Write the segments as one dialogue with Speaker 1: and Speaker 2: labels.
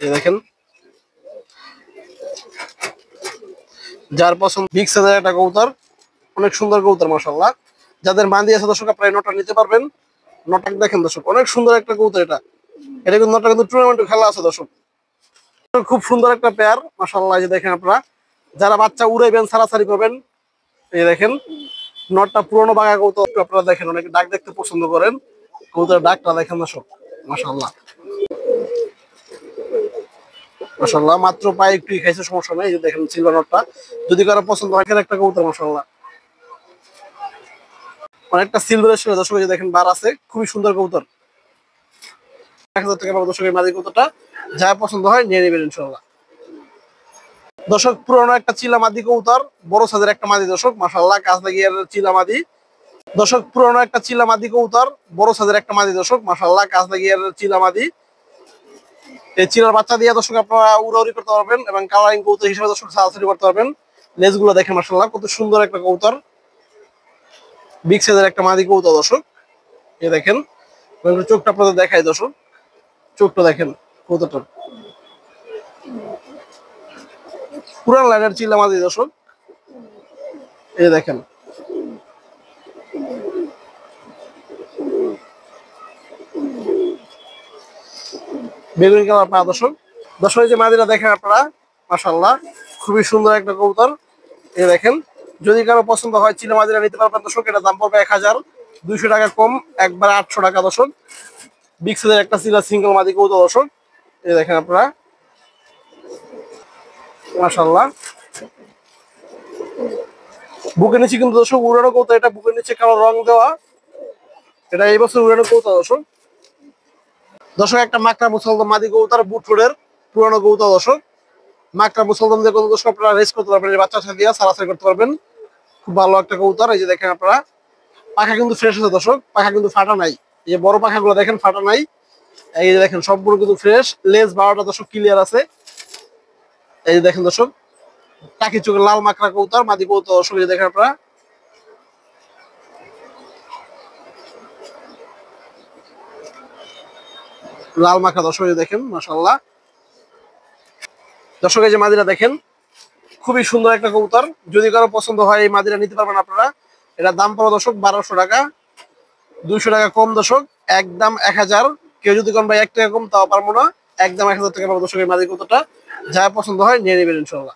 Speaker 1: এই দেখেন যার পছন্দ বিগ সাইজের একটা কবুতর, অনেক সুন্দর কবুতর মাশাআল্লাহ। যাদের মাদি আছে দর্শক আপনারা এই নটটা নিতে পারবেন। নটটা দেখেন দর্শক অনেক সুন্দর একটা কবুতর এটা। এটা কিন্তু নটটা কিন্তু টুর্নামেন্টে খেলা আছে দর্শক। খুব সুন্দর একটা পেয়ার মাশাআল্লাহ। এই যে দেখেন আপনারা যারা বাচ্চা উড়াইবেন ছাড়াছাড়ি করবেন, এই দেখেন নটটা পুরোনো বাঘা কবুতর আপনারা দেখেন অনেকে ডাক দেখতে পছন্দ করেন। কবুতরের ডাকটা দেখেন দর্শক মাশাআল্লাহ মাশাআল্লাহ। মাত্র পায়ে একটু খাইছে সমস্যা নেই। এই যে দেখেন সিলভার নটটা যদি কারো পছন্দ হয় একটা কবুতর মাশাআল্লাহ। অনেকটা সিলভারের সাথে দর্শক যে দেখেন বার আছে, খুবই সুন্দর কবুতর। 1000 টাকা পাবো দর্শক এই মাদি কবুতরটা। যা পছন্দ হয় নিয়ে নেবেন ইনশাআল্লাহ। দর্শক পুরোনো একটা চিলা মাদি কবুতর, বড় সাইজের একটা মাদি দর্শক মাশাআল্লাহ, কাজ লাগিয়ে চিলা মাদি। দর্শক পুরোনো একটা চিলা মাদি কবুতর, বড় সাইজের একটা মাদি দর্শক মাশাআল্লাহ, কাজ লাগিয়ে চিলা মাদি। এই চিলার বাচ্চা দিয়ে দর্শক আপনারা উড়াউড়ি করতে পারবেন এবং কালারিং কবুতর হিসেবে দর্শক সারাসারি করতে পারবেন। লেজগুলো দেখেন মাশাআল্লাহ কত সুন্দর একটা কবুতর, বিগ সাইজের একটা মাদি কবুতর দর্শক। এই দেখেন চোখটা আপনাদের দেখায় দর্শক, চোখটা দেখেন কবুতরটা পুরান লাইনের চিলা মাদি দর্শক। এই দেখেন বেগুনি কালার পা দর্শক। দর্শক এই যে মাদিটা দেখেন আপনারা মাশাআল্লাহ, খুবই সুন্দর একটা কবুতর। এই দেখেন যদি কারো পছন্দ হয় চিলা মাদিটা নিতে পারবেন দর্শক। এটা দাম পড়বে 1200 টাকা কম, একবার 800 টাকা দর্শক। বিগ সাইজের একটা চিলা সিঙ্গেল মাদি কবুতর দর্শক। এই দেখেন আপনারা মাশাআল্লাহ। বুকের নিচে কিন্তু দর্শক উড়ানো কবুতর, এটা বুকের নিচে কালো রং দেওয়া, এটা এই বছর উড়ানো কবুতর দর্শক। দর্শক একটা মাকড়া মুসলমান মাদি কবুতর, বুট রোডের পুরানো কবুতর দর্শক। মাকড়া মুসলমান দিয়ে কোনো দর্শক আপনারা রেস করতে পারবেন, বাচ্চার সাথে দিয়ে সারাসারি করতে পারবেন। খুব ভালো একটা কবুতর। এই যে দেখেন আপনারা পাখা কিন্তু ফ্রেশ আছে দর্শক, পাখা কিন্তু ফাটা নাই। এই যে বড় পাখাগুলো দেখেন ফাটা নাই। এই যে দেখেন সবগুলো কিন্তু ফ্রেশ। লেজ 12টা দর্শক ক্লিয়ার আছে। এই যে দেখেন দর্শক টাকি চোখের লাল মাকড়া কবুতর মাদি কবুতর দর্শক। এই যে দেখেন আপনারা লাল মাখা দর্শক দেখেন মাশাআল্লাহ। দর্শক এই যে মাদিরা দেখেন খুবই সুন্দর একটা কবুতর। যদি কারো পছন্দ হয় এই মাদিরা নিতে পারবেন আপনারা। এটা দাম পড়ে দর্শক 1200 টাকা, 200 টাকা কম দর্শক, একদম 1000। কেউ যদি কোন ভাই 1 টাকা কম তাও পারবো না, একদম 1000 টাকা পাবো দর্শক এই মাদি কবুতরটা। যা পছন্দ হয় নিয়ে নেবেন ইনশাআল্লাহ।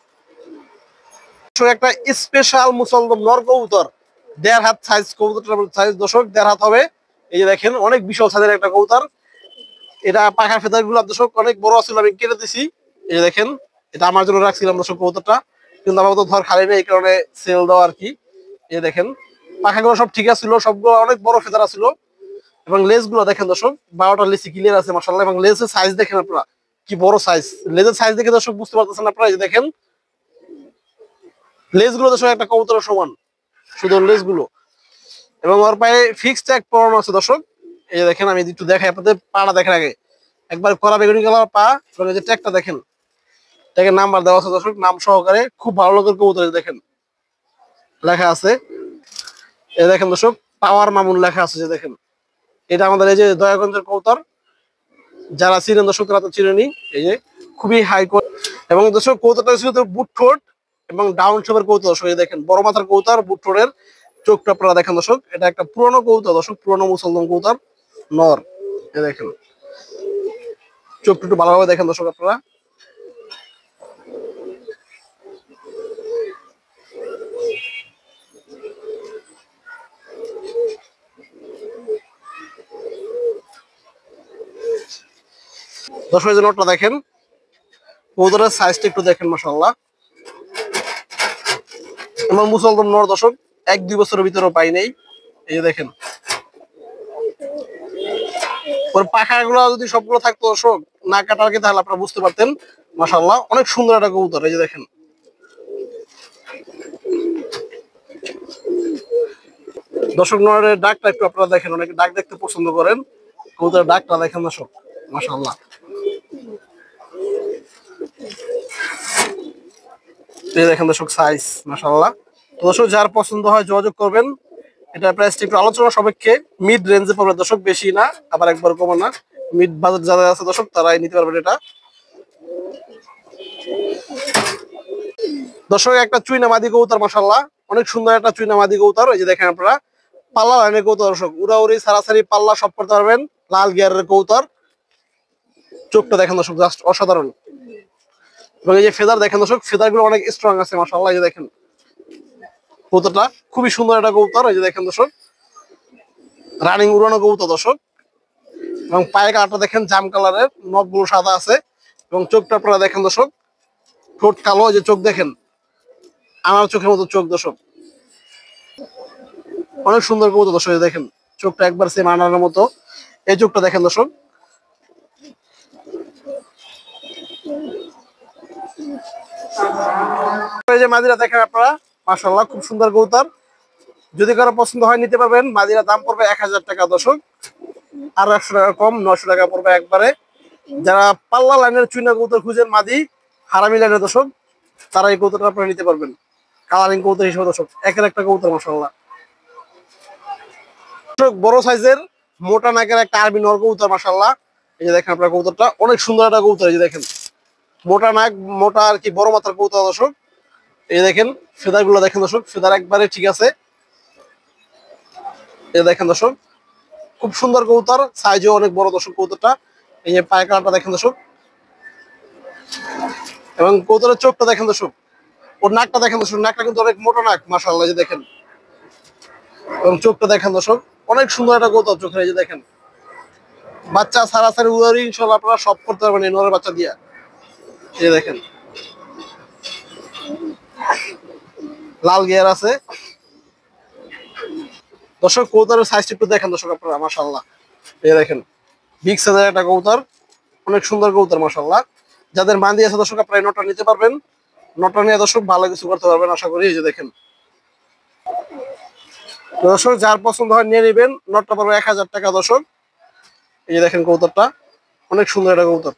Speaker 1: দর্শক একটা স্পেশাল মুসলমান নর কবুতর, 1.5 হাত সাইজ কবুতরটার সাইজ দর্শক 1.5 হাত হবে। এই যে দেখেন অনেক বিশাল সাইজের একটা কবুতর। এটা পাখার ফেদার গুলো দর্শক অনেক বড় ছিল, আমি কেটে দিছি। এই যে দেখেন এটা আমার জন্য রাখছিলাম দর্শক কবুতরটা, কিন্তু আমার তো ধর খালি নেই, এই কারণে সেল দেওয়া আর কি। এই দেখেন পাখাগুলো সব ঠিক আছে, সবগুলো অনেক বড় ফেদার ছিল। এবং লেজ গুলো দেখেন দর্শক 12টা লেজ ক্লিয়ার আছে মাশাআল্লাহ। এবং লেজের সাইজ দেখেন আপনারা কি বড় সাইজ। লেজের সাইজ দেখে দর্শক বুঝতে পারতেছেন আপনারা। এই যে দেখেন লেজ গুলো দর্শক একটা কবুতরের সমান, শুধু লেজ গুলো। এবং ওর পায়ে ফিক্সড ট্যাগ পরানো আছে দর্শক। এই যে দেখেন আমি একটু দেখাই আপনাদের, পাটা দেখেন আগে, একবার কড়া বেগুনি কালার পা। এবং এই যে ট্যাগটা দেখেন, ট্যাগের নাম্বার দেওয়া আছে দর্শক নাম সহকারে। খুব ভালো লোকের কবুতর দেখেন লেখা আছে। এই দেখেন দর্শক পাওয়ার মামুন লেখা আছে। যে দেখেন এটা আমাদের এই যে দয়াগঞ্জের কবুতর, যারা চিনেন দর্শক তারা তো চিনেনি। এই যে খুবই হাই কোয়ালিটি। এবং দর্শক কবুতরটা ছিল তো বুট ঠোঁট এবং ডাউন শেপের কবুতর দর্শক। এই দেখেন বড় মাথার কবুতর, বুট ঠোঁটের, চোখটা আপনারা দেখেন দর্শক। এটা একটা পুরনো কবুতর দর্শক, পুরনো মুসলমান কবুতর নর। এই দেখেন চোখটা একটু ভালোভাবে দেখেন দর্শক আপনারা। দর্শক এই যে নটটা দেখেন, কবুতরের সাইজটা একটু দেখেন মাশাআল্লাহ। আমার মুসলমান নর দর্শক 1-2 বছরের ভিতরে পাই নাই। এই যে দেখেন ওর পাখাগুলো যদি সবগুলো থাকতো দর্শক না কাটার কি, তাহলে আপনারা বুঝতে পারতেন। মাশাআল্লাহ অনেক সুন্দর একটা কবুতর। এই যে দেখেন দর্শক নরের ডাকটা একটু আপনারা দেখেন, অনেকে ডাক দেখতে পছন্দ করেন। কবুতরের ডাকটা দেখেন দর্শক মাশাআল্লাহ। এই দেখেন দর্শক সাইজ মাশাআল্লাহ। তো দর্শক যার পছন্দ হয় যোগাযোগ করবেন। এটা প্রাইসটা একটু আলোচনা সাপেক্ষে মিড রেঞ্জে পড়বে দর্শক, বেশি না আবার একবার কম না। মিড বাজেট যারা আছে দর্শক তারাই নিতে পারবেন এটা। দর্শক একটা চুইনা মাদি কবুতর মাশাআল্লাহ, অনেক সুন্দর একটা চুইনা মাদি কবুতর। এই যে দেখেন আপনারা পাল্লা লাইনের কবুতর দর্শক, উড়াউড়ি সারাসারি পাল্লা সব করতে পারবেন। লাল গিয়ারের কবুতর, চোখটা দেখেন দর্শক জাস্ট অসাধারণ। এবং এই যে ফেদার দেখেন দর্শক, ফেদার গুলো অনেক স্ট্রং আছে মাশাআল্লাহ। এই যে দেখেন কবুতরটা খুবই সুন্দর একটা কবুতর। এই যে দেখেন দর্শক রানিং উড়ানো কবুতর দর্শক। এবং পায়ের কালারটা দেখেন জাম কালারের, নখগুলো সাদা আছে এবং চোখটা আপনারা দেখেন দর্শক, ঠোঁট কালো। যে চোখ দেখেন আমার চোখের মতো চোখ দর্শক, অনেক সুন্দর কবুতর দর্শক। দেখেন চোখটা একবার সেম আনার মতো, এই চোখটা দেখেন দর্শক। এই যে মাদিরা দেখেন আপনারা মাশাআল্লাহ, খুব সুন্দর কবুতর। যদি কারো পছন্দ হয় নিতে পারবেন। মাদিরা দাম পড়বে 1000 টাকা দর্শক, আর 100 টাকা কম, 900 টাকা পড়বে একবারে। যারা পাল্লা লাইনের চুইনা কবুতর খুঁজেন মাদি হারামি লাইনের দর্শক, তারা এই কবুতরটা আপনারা নিতে পারবেন। কালারিং কবুতর হিসেবে দর্শক, একের একটা কবুতর মাশাআল্লাহ। বড় সাইজের মোটা নাকের একটা আরবি নর কবুতর মাশাআল্লাহ। এই যে দেখেন আপনার কবুতরটা অনেক সুন্দর একটা কবুতর। এই যে দেখেন মোটা নাক, মোটা আর কি বড় মাথার কবুতর দর্শক। এই দেখেন ফেদার গুলো দেখেন দর্শক, ফেদার একবারে ঠিক আছে। এই দেখেন দর্শক খুব সুন্দর কবুতর, সাইজও অনেক বড় দর্শক কবুতরটা। এই যে পায়ের কালারটা দেখেন দর্শক, এবং কবুতরের চোখটা দেখেন দর্শক, ওর নাকটা দেখেন দর্শক, নাকটা কিন্তু অনেক মোটা নাক মাশাআল্লাহ। যে দেখেন এবং চোখটা দেখেন দর্শক, অনেক সুন্দর একটা কবুতর চোখের। এই যে দেখেন বাচ্চা সারাসারি উড়ারি ইনশাআল্লাহ আপনারা সব করতে পারবেন এই নরের বাচ্চা দিয়া। এই যে দেখেন লাল গিয়ার আছে দর্শক। কবুতরের সাইজটা একটু দেখেন দর্শক আপনারা মাশাআল্লাহ। এই দেখেন বিগ সাইজের একটা কবুতর, অনেক সুন্দর কবুতর মাশাআল্লাহ। যাদের মান্দি আছে দর্শক আপনারা এই নটটা নিতে পারবেন। নটটা নিয়ে দর্শক ভালো কিছু করতে পারবেন আশা করি। এই যে দেখেন দর্শক যার পছন্দ হয় নিয়ে নেবেন। নটটা পড়বে 1000 টাকা দর্শক। এই যে দেখেন কবুতরটা অনেক সুন্দর একটা কবুতর।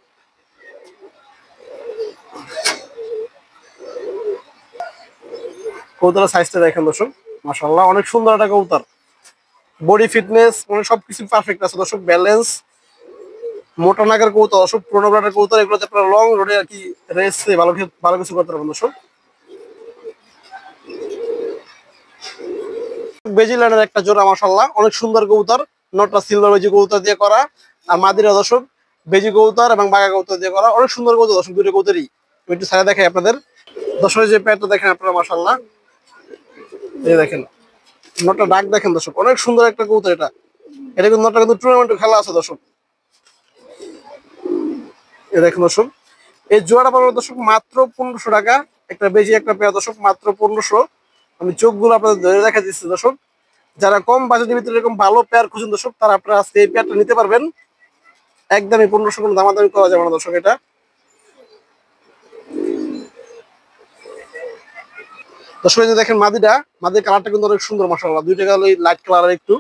Speaker 1: কবুতরের সাইজটা দেখেন দর্শক মাশাআল্লাহ, অনেক সুন্দর একটা কবুতর। বডি ফিটনেস মানে সবকিছু পারফেক্ট আছে দর্শক, ব্যালেন্স। মোটা নাগের কবুতর দর্শক, পুরোনো ব্রান্ডের কবুতর, এগুলোতে আপনারা লং রোডে আর কি রেসে ভালো কিছু করতে পারবেন দর্শক। বেজিল্যান্ডের একটা জোড়া মাশাআল্লাহ, অনেক সুন্দর কবুতর। নটটা সিলভার বেজি কবুতর দিয়ে করা, আর মাদিরা দর্শক বেজি কবুতর এবং বাঘা কবুতর দিয়ে করা। অনেক সুন্দর কবুতর দর্শক, দুটো কবুতরই। আমি একটু ছাড়া দেখাই আপনাদের দর্শক। যে প্যাটটা দেখেন আপনারা মাশাআল্লাহ। এই দেখেন নটটা ডাক দেখেন দর্শক, অনেক সুন্দর একটা কবুতর এটা। এটা কিন্তু নটটা কিন্তু টুর্নামেন্টে খেলা আছে দর্শক। এই দেখেন দর্শক এই জোড়াটা পাবেন দর্শক মাত্র 1500 টাকা। একটা বেজি একটা পেয়ার দর্শক মাত্র 1500। আমি চোখগুলো আপনাদের ধরে দেখা দিচ্ছি দর্শক। যারা কম বাজেটের ভিতরে এরকম ভালো পেয়ার খুঁজেন দর্শক, তারা আপনারা আজকে এই পেয়ারটা নিতে পারবেন একদমই 1500, কোনো দামাদামি করা যাবে না দর্শক। এটা দর্শক এই যে দেখেন মাদির কালারটা কিন্তু অনেক সুন্দর মাশাআল্লাহ। দুইটা কালার লাইট কালার একটু,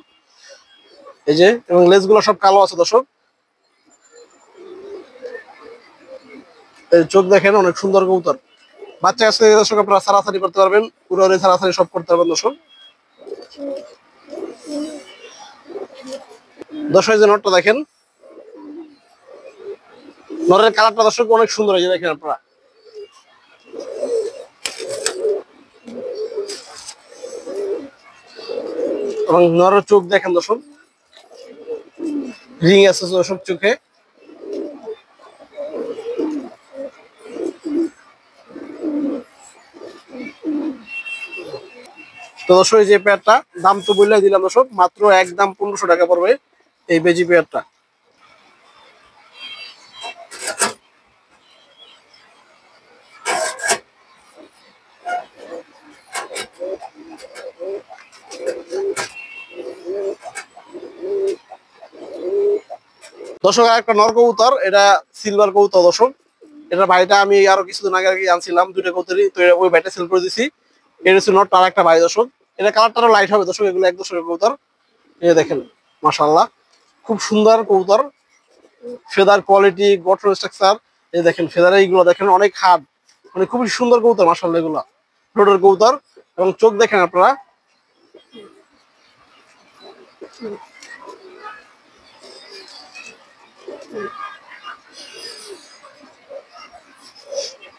Speaker 1: এই যে, এবং লেজগুলো সব কালো আছে দর্শক। এই চোখ দেখেন অনেক সুন্দর কবুতর। বাচ্চা কাছে দর্শক আপনারা সারাসারি করতে পারবেন, পুরো সারাসারি সব করতে পারবেন দর্শক। দর্শক এই যে নটটা দেখেন, নরের কালারটা দর্শক অনেক সুন্দর। এই যে দেখেন আপনারা এবং নরের চোখ দেখেন দর্শক, রিং আছে দর্শক চোখে। তো দর্শক এই যে পেয়ারটা দাম তো বললে দিলাম দর্শক, মাত্র একদম 1500 টাকা পড়বে এই বেজি পেয়ারটা। দর্শক আর একটা নর কবুতর, এটা সিলভার কবুতর দর্শক। এটা ভাইটা আমি আরো কিছুদিন আগে আর কি আনছিলাম, দুটো কবুতরই, তো ওই ভাইটা সেল করে দিছি। এটা হচ্ছে নট আর একটা ভাই দর্শক। এটা কালারটা আরো লাইট হবে দর্শক, এগুলো এক দর্শকের কবুতর। এই দেখেন মাশাআল্লাহ, খুব সুন্দর কবুতর। ফেদার কোয়ালিটি, গঠন স্ট্রাকচার, এই দেখেন ফেদার এইগুলো দেখেন অনেক হার্ড, মানে খুবই সুন্দর কবুতর মাশাআল্লাহ এগুলো রোডের কবুতর। এবং চোখ দেখেন আপনারা,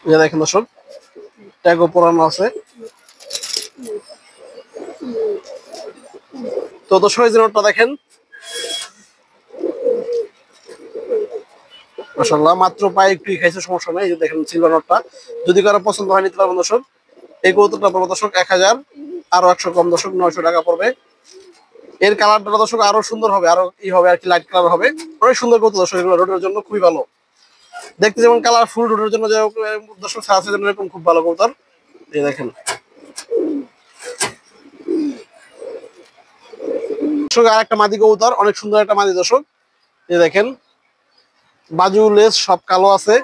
Speaker 1: এই দেখেন দর্শক, ট্যাগও পরানো আছে। তো দর্শক এই যে নোটটা দেখেন, মাশাআল্লাহ মাত্র পায়ে একটু খাইছে, সমস্যা নেই। এই যে দেখেন সিলভার নোটটা, যদি কারো পছন্দ হয় নিতে পারবেন দর্শক। এই কবুতরটা পড়বে দর্শক 1000, আরো 100 কম দর্শক 900 টাকা পড়বে। এর কালারটা দর্শক আরো সুন্দর হবে, আরো ই হবে আর কি, লাইট কালার হবে। অনেক সুন্দর কবুতর দর্শক, এগুলো রোডের জন্য খুবই ভালো। দেখতে যেমন কালারফুল, রোডের জন্য যে দর্শক সারা জন্য এরকম খুব ভালো কবুতর। এই দেখেন দর্শক, আর একটা মাদি কবুতর, অনেক সুন্দর একটা মাদি দর্শক। এই দেখেন বাজু লেস সব কালো আছে,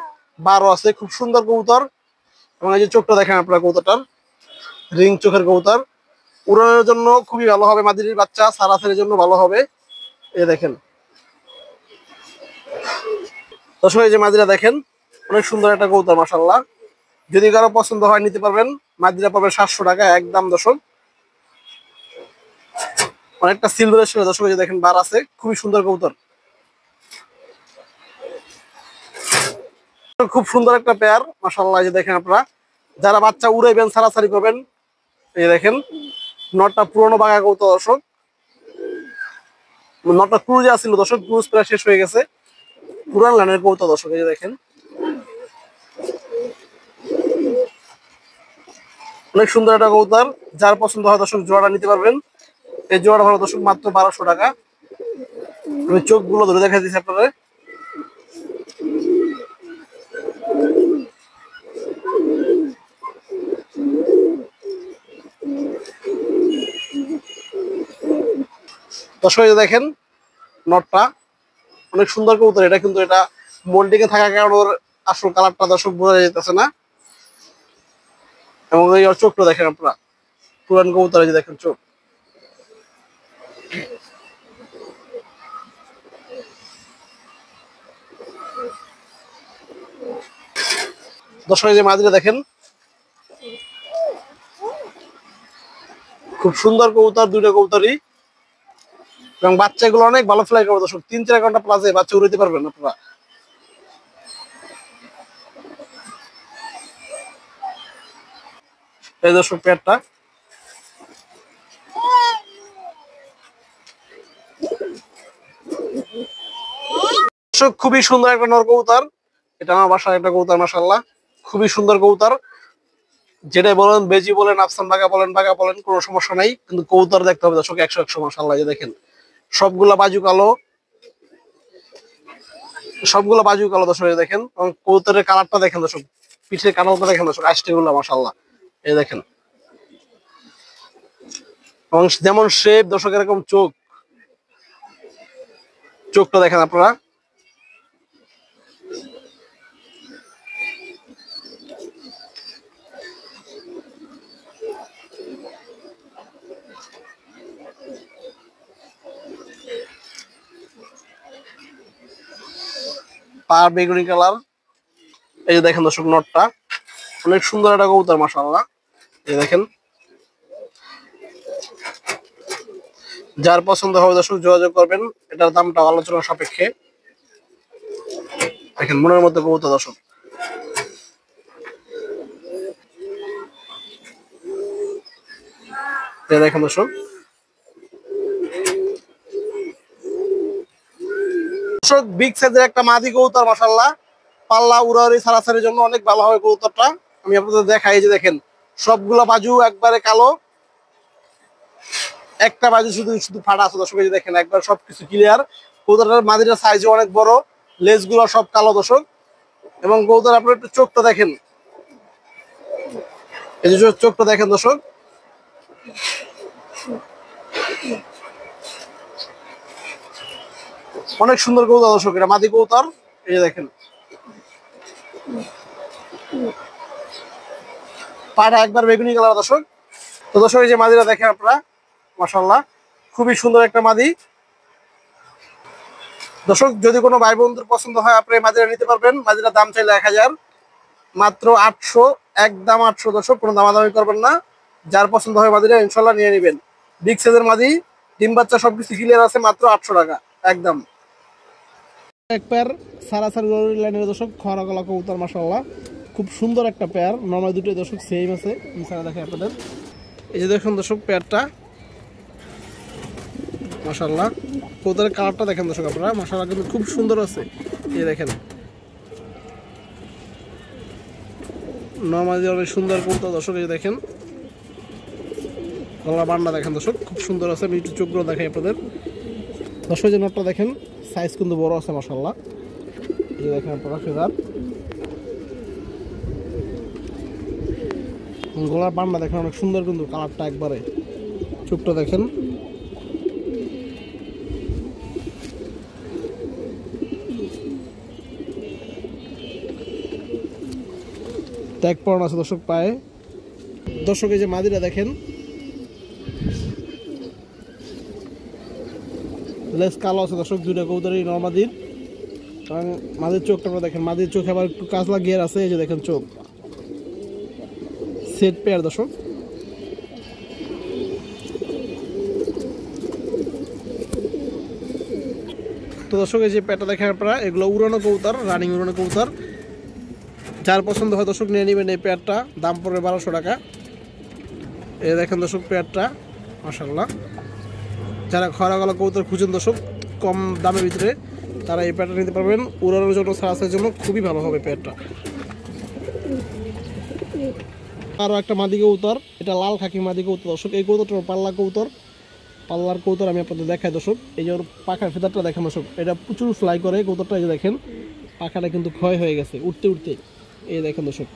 Speaker 1: বারো আছে, খুব সুন্দর কবুতর। এবং এই যে চোখটা দেখেন আপনার কবুতরটার, রিং চোখের কবুতর, উড়ানোর জন্য খুবই ভালো হবে। মাদির বাচ্চা সারাসারির জন্য ভালো হবে। এই দেখেন দর্শক, এই যে মাদিরা দেখেন, অনেক সুন্দর একটা কবুতর মাশাআল্লাহ। যদি কারো পছন্দ হয় নিতে পারবেন। মাদিরা পাবে 700 টাকা একদম দর্শক। অনেকটা সিলভারের সাথে দর্শক, এই যে দেখেন বার আছে, খুবই সুন্দর কবুতর, খুব সুন্দর একটা পেয়ার মাশাআল্লাহ। এই যে দেখেন আপনারা যারা বাচ্চা উড়াইবেন, সারাসারি করবেন, এই দেখেন নটটা পুরোনো বাঘা কবুতর দর্শক। নটটা ক্রুজে আসছিল দর্শক, ক্রুজ প্রায় শেষ হয়ে গেছে, পুরান লাইনের কবুতর দর্শক। এই যে দেখেন অনেক সুন্দর একটা কবুতর, যার পছন্দ হয় দর্শক জোড়াটা নিতে পারবেন। এই জোড়াটা ভালো দর্শক, মাত্র 1200 টাকা। আমি চোখগুলো ধরে দেখা দিচ্ছি আপনারা। দর্শক এই যে দেখেন নটটা অনেক সুন্দর কবুতর। এটা কিন্তু এটা মোল্ডিং এ থাকার কারণে ওর আসল কালারটা দর্শক বোঝা যাইতেছে না। এবং এই ওর চোখটা দেখেন আপনারা, পুরান কবুতর, এই যে দেখেন চোখ। দর্শক এই যে মাদিরা দেখেন, খুব সুন্দর কবুতর, দুইটা কবুতরই। এবং বাচ্চাগুলো অনেক ভালো ফ্লাই করবে দর্শক, 3-4 ঘন্টা প্লাসে বাচ্চা উড়াইতে পারবেন আপনারা। এই দর্শক পেয়ারটা দর্শক, খুবই সুন্দর একটা নর কবুতর। এটা আমার বাসার একটা কবুতর মাশাআল্লাহ, খুবই সুন্দর কবুতর। যেটাই বলেন, বেজি বলেন, আফসান বাগা বলেন, কোনো সমস্যা নাই। কিন্তু কবুতর দেখতে হবে দর্শক 100 মাশাআল্লাহ। এই যে দেখেন সবগুলা বাজু কালো, সবগুলো বাজু কালো দর্শক। এই দেখেন এবং কবুতরের কালারটা দেখেন দর্শক, পিঠের কালারটা দেখেন দর্শক, আইসটিগুলো মাশাআল্লাহ। এই দেখেন এবং যেমন শেপ দর্শক, এরকম চোখ, চোখটা দেখেন আপনারা। পার বেগুনি কালার। এই যে দেখেন দর্শক নটটা অনেক সুন্দর একটা কবুতর মাশাআল্লাহ। এই দেখেন যার পছন্দ হবে দর্শক যোগাযোগ করবেন। এটার দামটা আলোচনা সাপেক্ষে। দেখেন মনের মধ্যে কবুতর দর্শক। এই দেখেন দর্শক, দর্শক বিগ সাইজের একটা মাদি কবুতর মাশাআল্লাহ। পাল্লা উড়াউড়ি ছাড়াছাড়ির জন্য অনেক ভালো হবে কবুতরটা। আমি আপনাদের দেখাই, এই যে দেখেন সবগুলো বাজু একবারে কালো, একটা বাজু শুধু শুধু ফাটা আছে দর্শক। এই যে দেখেন একবার সবকিছু ক্লিয়ার। কবুতরটার মাদিটার সাইজও অনেক বড়, লেজগুলো সব কালো দর্শক। এবং কবুতর আপনার একটু চোখটা দেখেন, এই যে চোখটা দেখেন দর্শক, অনেক সুন্দর কবুতর দর্শক। এটা মাদি কবুতর। এই যে দেখেন পাটা একবার বেগুনি কালার দর্শক। তো দর্শক এই যে মাদিরা দেখেন আপনারা মাশাআল্লাহ, খুবই সুন্দর একটা মাদি দর্শক। যদি কোনো ভাই বন্ধুর পছন্দ হয় আপনি মাদিরা নিতে পারবেন। মাদিরা দাম চাইলে 1000, মাত্র 800, একদম 800 দর্শক, কোনো দামাদামি করবেন না। যার পছন্দ হয় মাদিরা ইনশাল্লাহ নিয়ে নেবেন। বিগ সাইজের মাদি, ডিম বাচ্চা সবকিছু ক্লিয়ার আছে, মাত্র 800 টাকা একদম। এক পেয়ার সারাসারি লাইনের দর্শক খরা গলা কবুতর মাশাআল্লাহ, খুব সুন্দর একটা পেয়ার, নর্মাল দুটোই দর্শক সেম আছে। ইনশাআল্লাহ দেখেন আপনাদের, এই যে দেখুন দর্শক পেয়ারটা মাশাআল্লাহ, কবুতরের কালারটা দেখেন দর্শক আপনারা, মাশাআল্লাহ কিন্তু খুব সুন্দর আছে। এই দেখেন নর্মালি অনেক সুন্দর কবুতর দর্শক, এই যে দেখেন গলা বান্না দেখেন দর্শক খুব সুন্দর আছে। আমি একটু চোখগুলো দেখাই আপনাদের দর্শক, যে নটটা দেখেন সাইজ কিন্তু বড় আছে মাশাআল্লাহ। এই যে দেখেন আপনারা ফেদার, গলার বান্না দেখেন অনেক সুন্দর কিন্তু কালারটা একবারে, চোখটা দেখেন ট্যাগ পরানো আছে দর্শক পায়ে। দর্শক এই যে মাদিরা দেখেন, লেস কালো আছে দর্শক, দুইটা কবুতরই নরমাদির। এবং মাদির চোখটা আপনারা দেখেন, মাদির চোখে আবার একটু কাজলা গিয়ার আছে। এই যে দেখেন চোখ, সেট পেয়ার দর্শক। তো দর্শক এই যে পেয়ারটা দেখেন আপনারা, এগুলো উড়ানো কবুতর, রানিং উড়ানো কবুতর। যার পছন্দ হয় দর্শক নিয়ে নেবেন এই পেয়ারটা, দাম পড়বে 1200 টাকা। এই দেখেন দর্শক পেয়ারটা মাশাআল্লাহ, যারা খরা গলা কবুতর খুঁজেন দর্শক কম দামের ভিতরে, তারা এই পেয়ারটা নিতে পারবেন। উড়ানোর জন্য, সারাসের জন্য খুবই ভালো হবে পেয়ারটা। আরও একটা মাদি কবুতর, এটা লাল খাকি মাদি কবুতর দর্শক। এই কবুতরটা পাল্লা কবুতর, পাল্লার কবুতর আমি আপনাদের দেখাই দর্শক। এই যে ওর পাখার ফেদারটা দেখেন দর্শক, এটা প্রচুর ফ্লাই করে কবুতরটা। এই যে দেখেন পাখাটা কিন্তু ক্ষয় হয়ে গেছে উঠতে উঠতে, এই দেখেন দর্শক।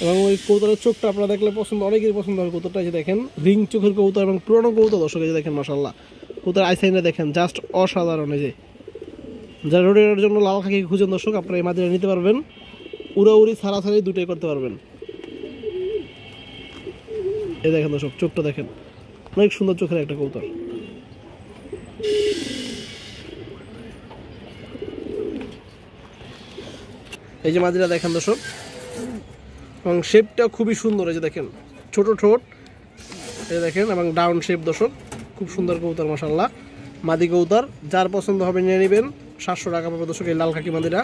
Speaker 1: এবং ওই কবুতরের চোখটা আপনারা দেখলে পছন্দ, অনেকেরই পছন্দ হবে কবুতরটা। এই যে দেখেন রিং চোখের কবুতর এবং পুরনো কবুতর দর্শক। এই যে দেখেন মাশাআল্লাহ, কবুতর আইসাইনটা দেখেন জাস্ট অসাধারণ। এই যে যারা রোডের জন্য লাল খাকি খুঁজেন দর্শক, আপনারা এই মাদিরা নিতে পারবেন। উড়াউড়ি ছাড়াছাড়ি দুটোই করতে পারবেন। এই দেখেন দর্শক চোখটা দেখেন, অনেক সুন্দর চোখের একটা কবুতর। এই যে মাদিরা দেখেন দর্শক, এবং শেপটা খুবই সুন্দর। এই যে দেখেন ছোট ঠোঁট, এই দেখেন, এবং ডাউন শেপ দর্শক, খুব সুন্দর কবুতর মাশাআল্লাহ। মাদি কবুতর যার পছন্দ হবে নিয়ে নেবেন, 700 টাকা পাবে দর্শক এই লাল খাকি মাদিরা।